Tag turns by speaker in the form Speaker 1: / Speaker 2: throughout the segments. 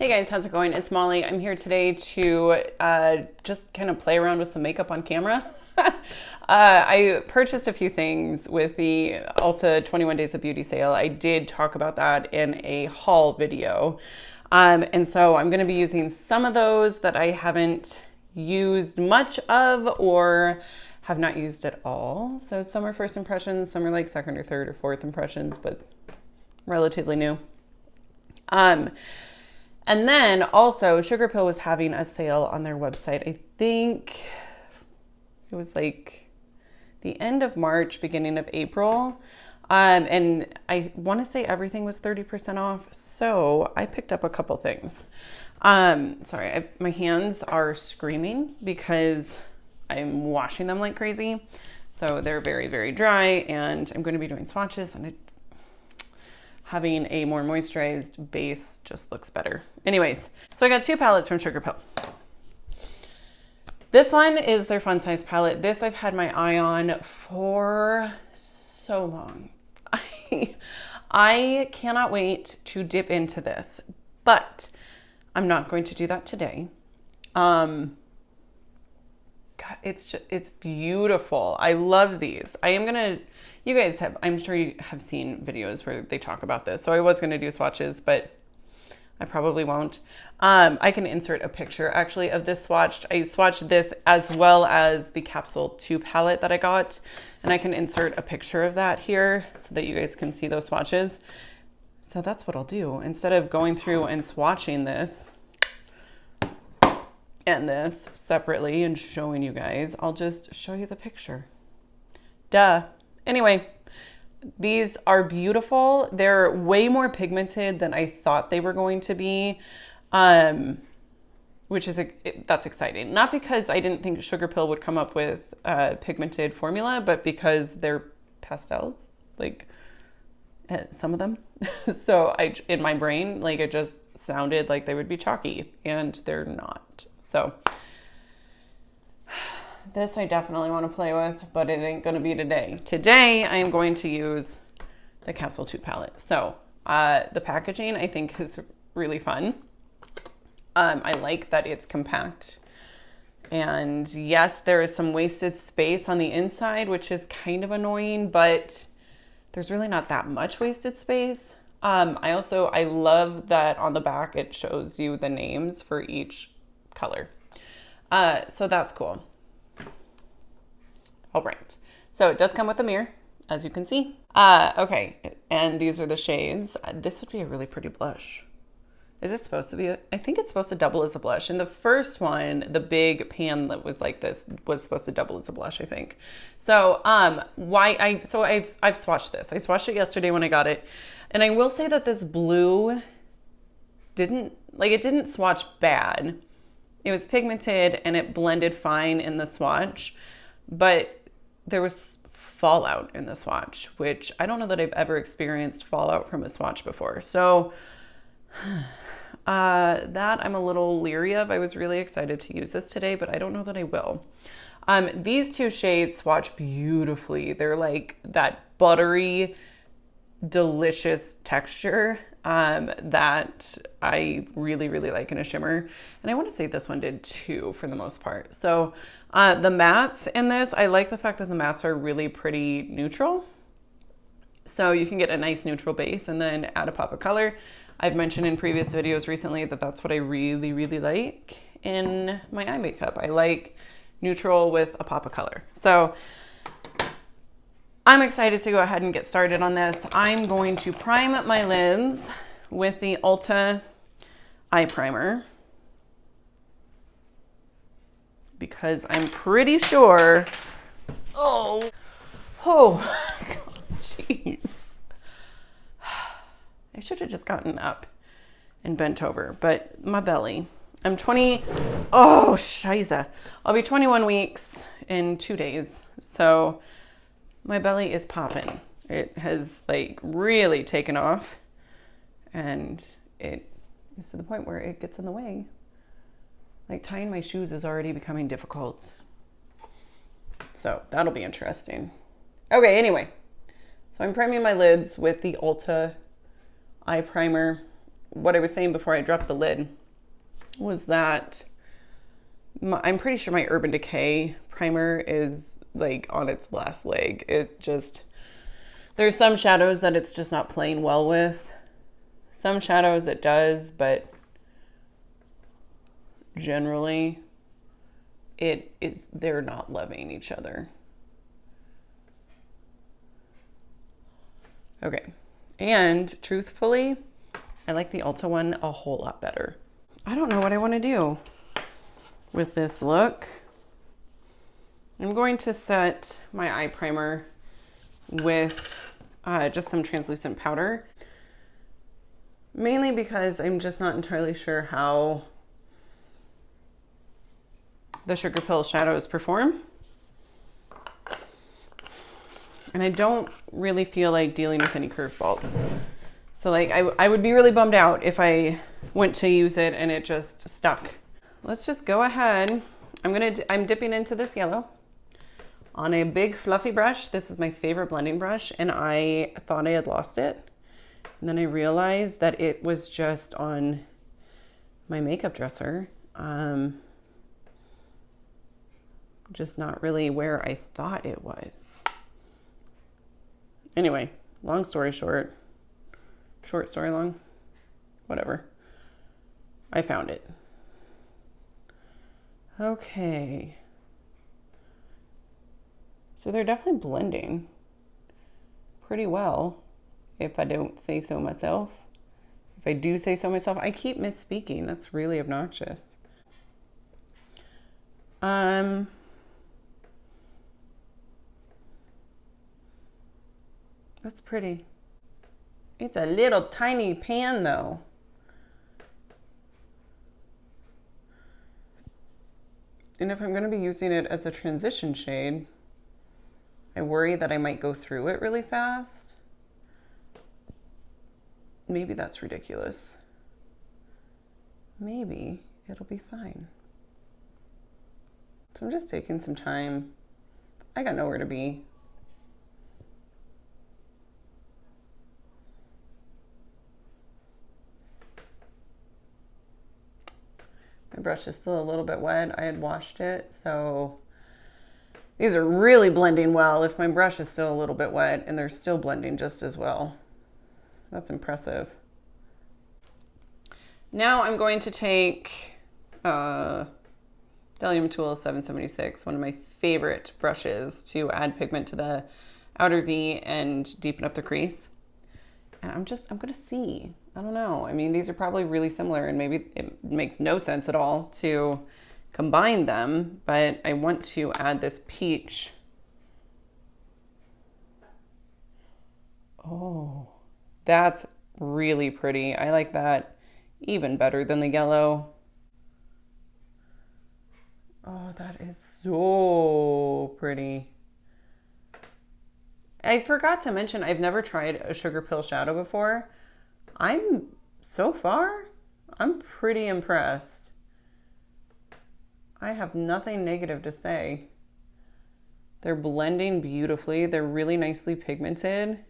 Speaker 1: Hey guys, how's it going? It's Molly. I'm here today to just kind of play around with some makeup on camera. I purchased a few things with the Ulta 21 Days of Beauty sale. I did talk about that in a haul video. And so I'm going to be using some of those that I haven't used much of or have not used at all. So some are first impressions, some are like second or third or fourth impressions, but relatively new. And then also Sugarpill was having a sale on their website. I think it was like the end of March, beginning of April. And I want to say everything was 30% off. So I picked up a couple things. Sorry, my hands are screaming because I'm washing them like crazy. So they're very, very dry, and I'm going to be doing swatches, and having a more moisturized base just looks better. Anyways, so I got two palettes from Sugarpill. This one is their fun size palette. This I've had my eye on for so long. I cannot wait to dip into this, but I'm not going to do that today. God, it's beautiful. I love these. You guys have, I'm sure you have seen videos where they talk about this. So I was going to do swatches, but I probably won't. I can insert a picture actually of this swatched. I swatched this as well as the Capsule 2 palette that I got. And I can insert a picture of that here so that you guys can see those swatches. So that's what I'll do. Instead of going through and swatching this and this separately and showing you guys, I'll just show you the picture. Duh. Anyway, these are beautiful. They're way more pigmented than I thought they were going to be, which is that's exciting. Not because I didn't think Sugarpill would come up with a pigmented formula, but because they're pastels, like some of them. So in my brain, like it just sounded like they would be chalky, and they're not. So this I definitely want to play with, but it ain't going to be today. Today, I am going to use the Capsule 2 palette. So the packaging I think is really fun. I like that it's compact. And yes, there is some wasted space on the inside, which is kind of annoying, but there's really not that much wasted space. I love that on the back it shows you the names for each color. So that's cool. All right, so it does come with a mirror, as you can see. Okay, and these are the shades. This would be a really pretty blush. Is it supposed to be? I think it's supposed to double as a blush. In the first one, the big pan that was like this was supposed to double as a blush, I think. So I've swatched this. I swatched it yesterday when I got it, and I will say that this blue didn't swatch bad. It was pigmented and it blended fine in the swatch, but there was fallout in the swatch, which I don't know that I've ever experienced fallout from a swatch before. So that I'm a little leery of. I was really excited to use this today, but I don't know that I will. These two shades swatch beautifully. They're like that buttery, delicious texture that I really, really like in a shimmer. And I want to say this one did too, for the most part. So the mattes in this, I like the fact that the mattes are really pretty neutral. So you can get a nice neutral base and then add a pop of color. I've mentioned in previous videos recently that that's what I really, really like in my eye makeup. I like neutral with a pop of color. So I'm excited to go ahead and get started on this. I'm going to prime my lids with the Ulta eye primer because I'm pretty sure, oh, jeez. I should have just gotten up and bent over, but my belly. I'm 20, oh, shiza. I'll be 21 weeks in 2 days. So my belly is popping. It has like really taken off, and it is to the point where it gets in the way. Like tying my shoes is already becoming difficult. So that'll be interesting. Okay, anyway. So I'm priming my lids with the Ulta eye primer. what I was saying before I dropped the lid was that I'm pretty sure my Urban Decay primer is like on its last leg. There's some shadows that it's just not playing well with. Some shadows it does, but generally they're not loving each other. Okay. And truthfully, I like the Ulta one a whole lot better. I don't know what I want to do with this look. I'm going to set my eye primer with just some translucent powder, mainly because I'm just not entirely sure how the Sugarpill shadows perform. And I don't really feel like dealing with any curveballs. So like I would be really bummed out if I went to use it and it just stuck. Let's just go ahead. I'm dipping into this yellow on a big fluffy brush. This is my favorite blending brush, and I thought I had lost it. And then I realized that it was just on my makeup dresser. Just not really where I thought it was. Anyway, long story short, short story long, whatever. I found it. Okay. So they're definitely blending pretty well, if I don't say so myself. If I do say so myself, I keep misspeaking. That's really obnoxious. That's pretty. It's a little tiny pan though. And if I'm going to be using it as a transition shade, I worry that I might go through it really fast. Maybe that's ridiculous. Maybe it'll be fine. So I'm just taking some time. I got nowhere to be. My brush is still a little bit wet. I had washed it, so these are really blending well if my brush is still a little bit wet, and they're still blending just as well. That's impressive. Now I'm going to take Delium Tool 776, one of my favorite brushes to add pigment to the outer V and deepen up the crease. And I'm gonna see. I don't know. I mean, these are probably really similar, and maybe it makes no sense at all to combine them, but I want to add this peach. Oh, that's really pretty. I like that even better than the yellow. Oh, that is so pretty. I forgot to mention, I've never tried a Sugarpill shadow before. So far, I'm pretty impressed. I have nothing negative to say. They're blending beautifully. They're really nicely pigmented.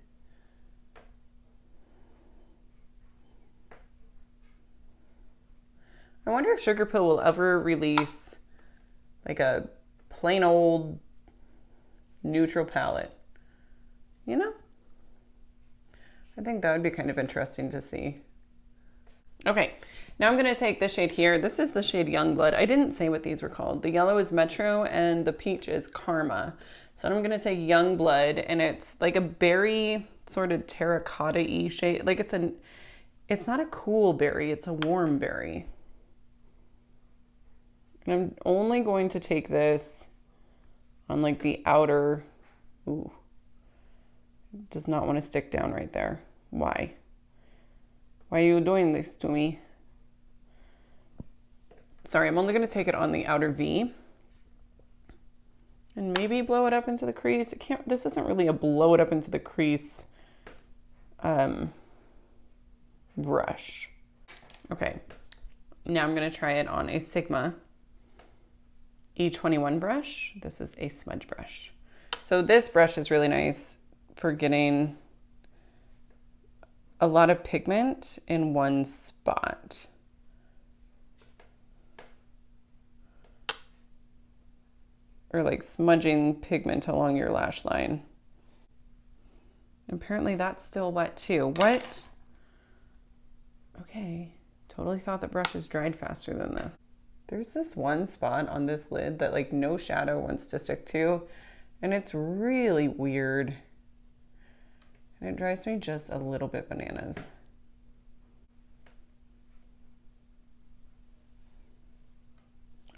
Speaker 1: I wonder if Sugarpill will ever release like a plain old neutral palette. You know? I think that would be kind of interesting to see. Okay, now I'm gonna take this shade here. This is the shade Youngblood. I didn't say what these were called. The yellow is Metro and the peach is Karma. So I'm gonna take Youngblood, and it's like a berry sort of terracotta-y shade. Like it's not a cool berry, it's a warm berry. And I'm only going to take this on like the outer, ooh. Does not want to stick down right there. Why? Why are you doing this to me? Sorry, I'm only going to take it on the outer V. And maybe blow it up into the crease. This isn't really a blow it up into the crease brush. Okay. Now I'm going to try it on a Sigma E21 brush. This is a smudge brush. So this brush is really nice for getting a lot of pigment in one spot. Or like smudging pigment along your lash line. Apparently that's still wet too. What? Okay, totally thought the brushes dried faster than this. There's this one spot on this lid that like no shadow wants to stick to, and it's really weird. And it drives me just a little bit bananas.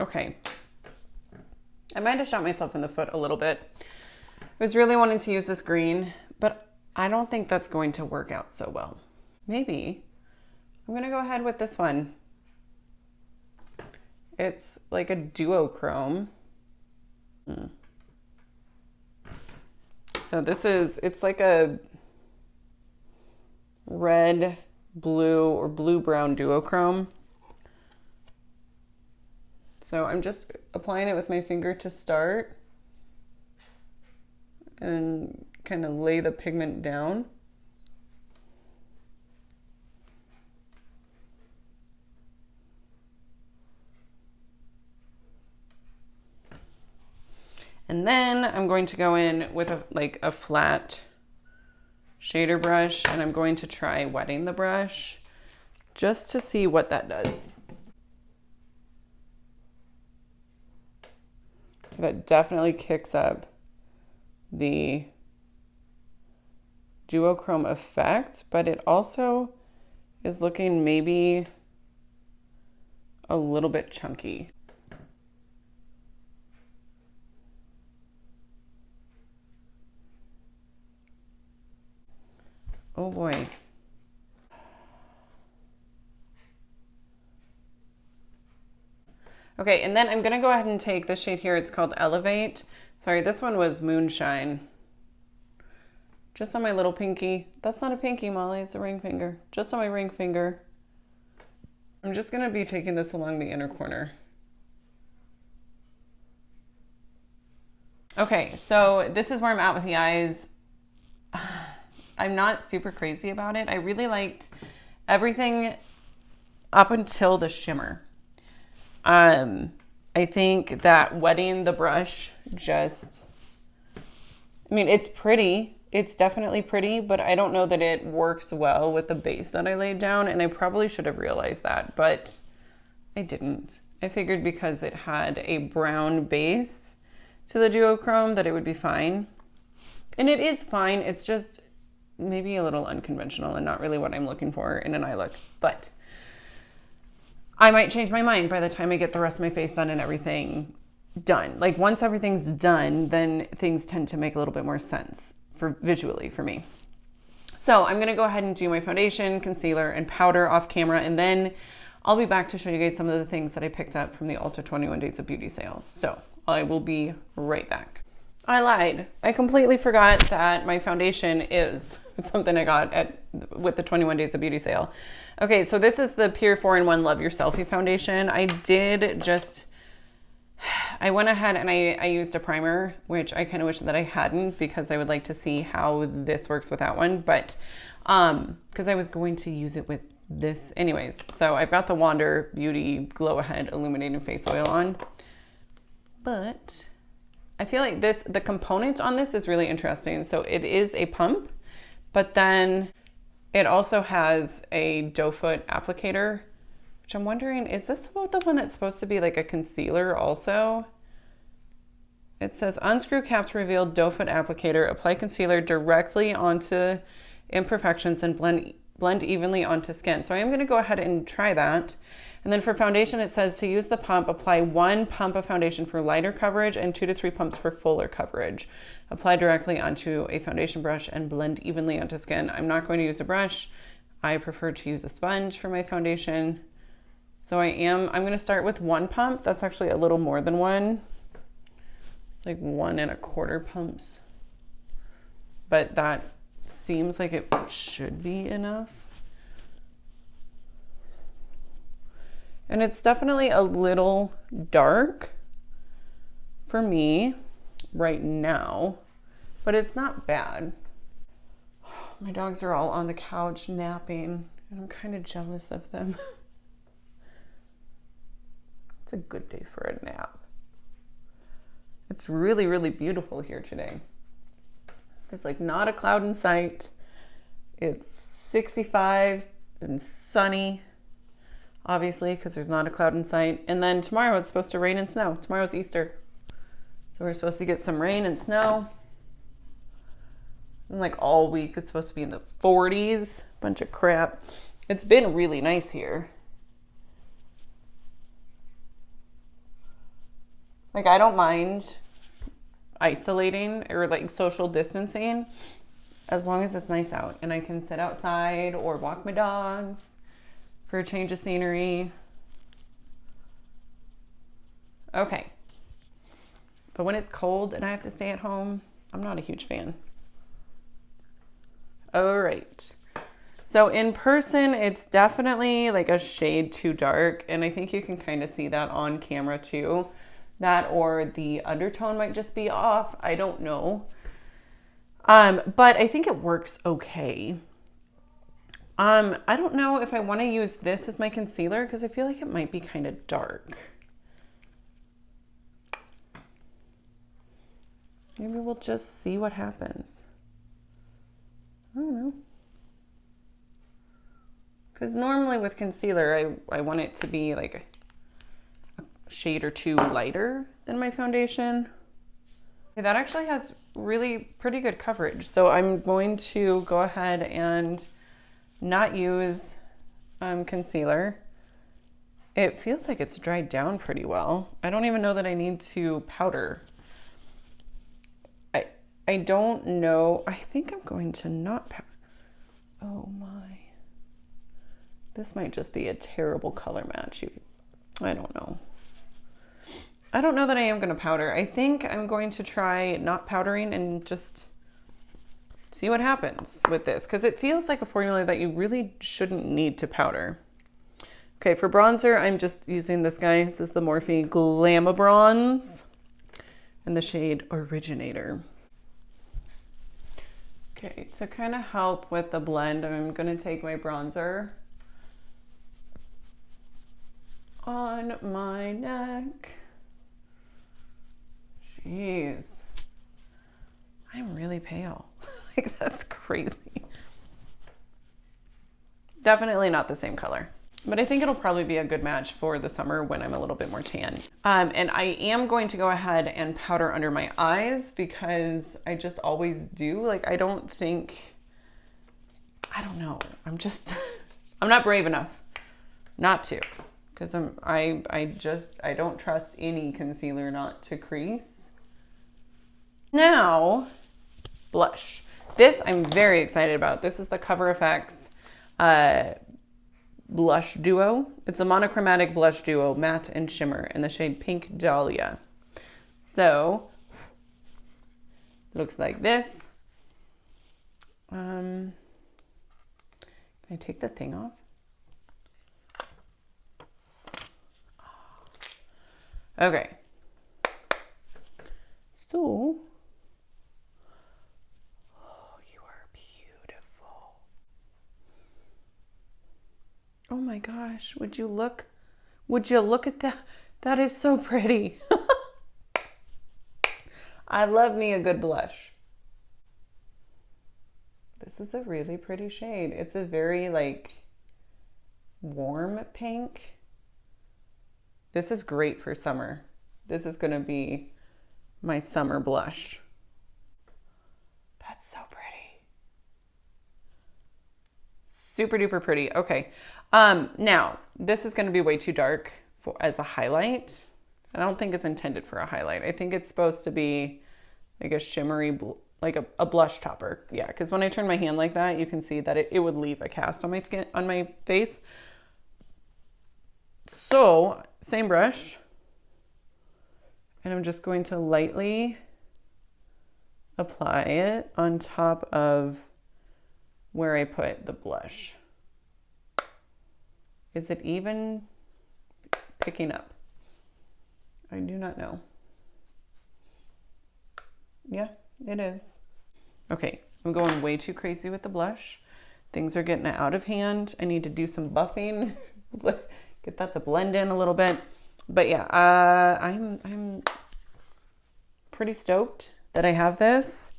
Speaker 1: Okay. I might have shot myself in the foot a little bit. I was really wanting to use this green, but I don't think that's going to work out so well. Maybe. I'm gonna go ahead with this one. It's like a duochrome. So this is, it's like a red, blue, or blue-brown duochrome. So I'm just applying it with my finger to start and kind of lay the pigment down. And then I'm going to go in with a flat shader brush, and I'm going to try wetting the brush just to see what that does. That definitely kicks up the duochrome effect, but it also is looking maybe a little bit chunky. Oh boy. Okay, and then I'm gonna go ahead and take this shade here. It's called Elevate. Sorry, this one was Moonshine. Just on my little pinky. That's not a pinky, Molly, it's a ring finger. Just on my ring finger. I'm just gonna be taking this along the inner corner. Okay, so this is where I'm at with the eyes. I'm not super crazy about it. I really liked everything up until the shimmer. I think that wetting the brush just, I mean, it's pretty. It's definitely pretty, but I don't know that it works well with the base that I laid down, and I probably should have realized that, but I didn't. I figured because it had a brown base to the duochrome that it would be fine. And it is fine. It's just maybe a little unconventional and not really what I'm looking for in an eye look, but I might change my mind by the time I get the rest of my face done and everything done. Like once everything's done, then things tend to make a little bit more sense for visually for me. So I'm gonna go ahead and do my foundation, concealer, and powder off camera, and then I'll be back to show you guys some of the things that I picked up from the Ulta 21 Days of Beauty sale. So I will be right back. I lied. I completely forgot that my foundation is something I got with the 21 Days of Beauty sale. Okay, so this is the Pure 4-in-1 Love Your Selfie foundation. I went ahead and I used a primer, which I kind of wish that I hadn't because I would like to see how this works with that one, but because I was going to use it with this anyways. So I've got the Wander Beauty Glow Ahead Illuminating Face Oil on, but I feel like the component on this is really interesting. So it is a pump, but then it also has a doe foot applicator, which I'm wondering, is this the one that's supposed to be like a concealer also? It says unscrew cap to reveal doe foot applicator, apply concealer directly onto imperfections and blend evenly onto skin. So I am going to go ahead and try that. And then for foundation, it says to use the pump, apply 1 pump of foundation for lighter coverage and 2 to 3 pumps for fuller coverage. Apply directly onto a foundation brush and blend evenly onto skin. I'm not going to use a brush. I prefer to use a sponge for my foundation. So I'm going to start with 1 pump. That's actually a little more than 1. It's like 1 1/4 pumps. But that seems like it should be enough. And it's definitely a little dark for me right now, but it's not bad. Oh My dogs are all on the couch napping, and I'm kind of jealous of them. It's a good day for a nap. It's really, really beautiful here today. There's like not a cloud in sight. It's 65 and sunny, obviously, because there's not a cloud in sight. And then tomorrow it's supposed to rain and snow. Tomorrow's Easter. So we're supposed to get some rain and snow. And like all week it's supposed to be in the 40s. Bunch of crap. It's been really nice here. Like, I don't mind isolating or like social distancing as long as it's nice out and I can sit outside or walk my dogs for a change of scenery. Okay. But when it's cold and I have to stay at home, I'm not a huge fan. All right. So in person, it's definitely like a shade too dark. And I think you can kind of see that on camera too. That or the undertone might just be off. I don't know. But I think it works okay. I don't know if I want to use this as my concealer because I feel like it might be kind of dark. Maybe we'll just see what happens. I don't know. Because normally with concealer, I want it to be like a shade or two lighter than my foundation. Okay, that actually has really pretty good coverage. So I'm going to go ahead and not use concealer. It feels like it's dried down pretty well. I don't even know that I need to powder. I don't know. I think I'm going to not powder. Oh my. This might just be a terrible color match. I don't know. I don't know that I am going to powder. I think I'm going to try not powdering and just see what happens with this because it feels like a formula that you really shouldn't need to powder. Okay, for bronzer, I'm just using this guy. This is the Morphe Glamour Bronze in the shade Originator. Okay, to kind of help with the blend, I'm going to take my bronzer on my neck. Jeez. I'm really pale. Like, that's crazy. Definitely not the same color. But I think it'll probably be a good match for the summer when I'm a little bit more tan. And I am going to go ahead and powder under my eyes because I just always do. Like, I don't know. I'm not brave enough not to. Because I don't trust any concealer not to crease. Now, blush. This I'm very excited about. This is the Cover FX blush duo. It's a monochromatic blush duo, matte and shimmer, in the shade Pink Dahlia. So, looks like this. Can I take the thing off? Okay. So, oh, you are beautiful. Oh my gosh, would you look at that? That is so pretty. I love me a good blush. This is a really pretty shade. It's a very like warm pink. This is great for summer. This is gonna be my summer blush. That's so pretty. Super duper pretty. Okay. Now this is gonna be way too dark as a highlight. I don't think it's intended for a highlight. I think it's supposed to be like a shimmery, like a blush topper. Yeah, because when I turn my hand like that, you can see that it would leave a cast on my skin, on my face. So, same brush. And I'm just going to lightly apply it on top of where I put the blush. Is it even picking up? I do not know. Yeah, it is. Okay, I'm going way too crazy with the blush. Things are getting out of hand. I need to do some buffing, get that to blend in a little bit. But yeah, I'm pretty stoked that I have this.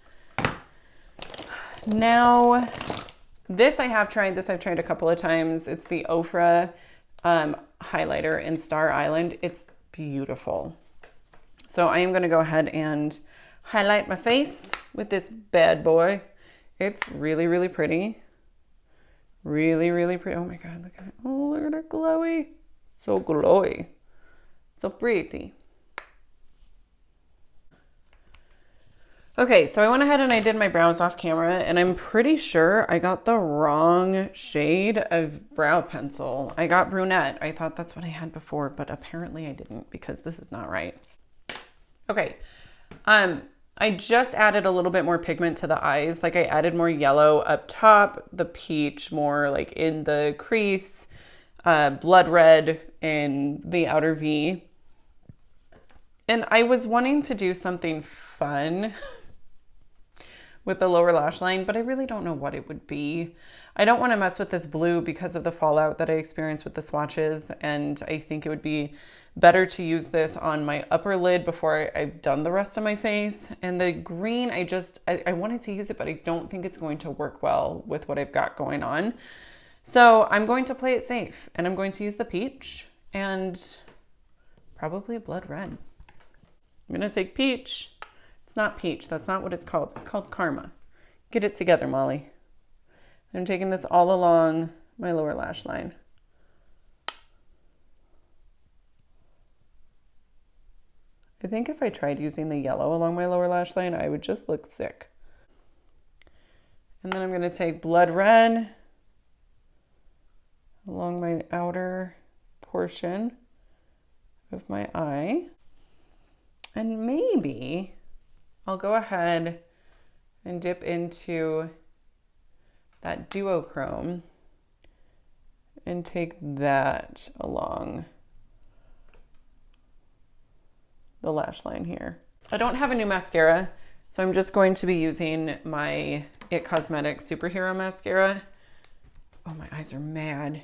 Speaker 1: Now, this I've tried a couple of times. It's the Ofra highlighter in Star Island. It's beautiful. So I am gonna go ahead and highlight my face with this bad boy. It's really, really pretty. Really, really pretty. Oh my God, look at it. Oh, look at it glowy. So glowy. So pretty. Okay, so I went ahead and I did my brows off camera, and I'm pretty sure I got the wrong shade of brow pencil. I got brunette. I thought that's what I had before, but apparently I didn't, because this is not right. Okay, I just added a little bit more pigment to the eyes. Like I added more yellow up top, the peach more like in the crease, blood red in the outer V. And I was wanting to do something fun with the lower lash line, but I really don't know what it would be. I don't want to mess with this blue because of the fallout that I experienced with the swatches, and I think it would be better to use this on my upper lid before I've done the rest of my face. And the green, I wanted to use it, but I don't think it's going to work well with what I've got going on. So I'm going to play it safe, and I'm going to use the peach and probably a blood red. I'm gonna take peach. It's not peach, that's not what it's called. It's called Karma. Get it together, Molly. I'm taking this all along my lower lash line. I think if I tried using the yellow along my lower lash line, I would just look sick. And then I'm gonna take blood red along my outer portion of my eye. And maybe I'll go ahead and dip into that duochrome and take that along the lash line here. I don't have a new mascara, so I'm just going to be using my It Cosmetics Superhero Mascara. Oh, my eyes are mad.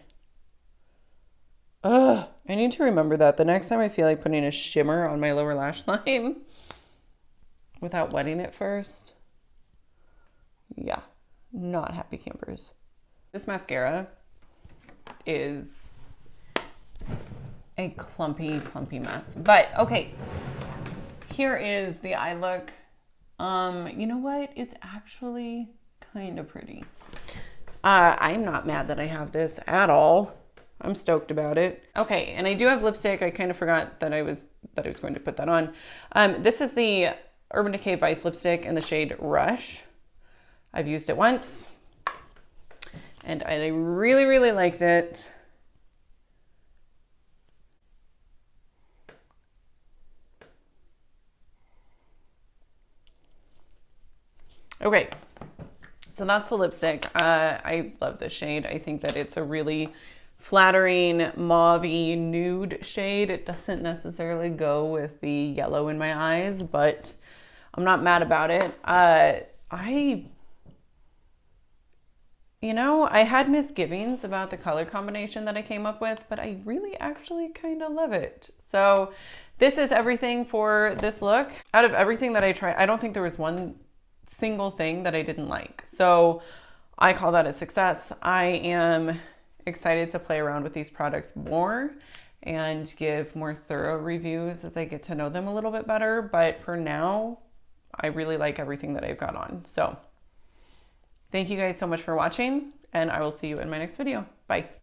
Speaker 1: Ugh, I need to remember that the next time I feel like putting a shimmer on my lower lash line without wetting it first. Yeah, not happy campers. This mascara is a clumpy mess. But okay, here is the eye look. You know what? It's actually kind of pretty. I'm not mad that I have this at all. I'm stoked about it. Okay, and I do have lipstick. I kind of forgot that I was going to put that on. This is the Urban Decay Vice lipstick in the shade Rush. I've used it once, and I really, really liked it. Okay, so that's the lipstick. I love this shade. I think that it's a really flattering mauvey nude shade. It doesn't necessarily go with the yellow in my eyes, but I'm not mad about it. I had misgivings about the color combination that I came up with, but I really actually kind of love it. So this is everything for this look. Out of everything that I tried, I don't think there was one single thing that I didn't like. So I call that a success. I am excited to play around with these products more and give more thorough reviews as I get to know them a little bit better. But for now, I really like everything that I've got on. So thank you guys so much for watching, and I will see you in my next video. Bye.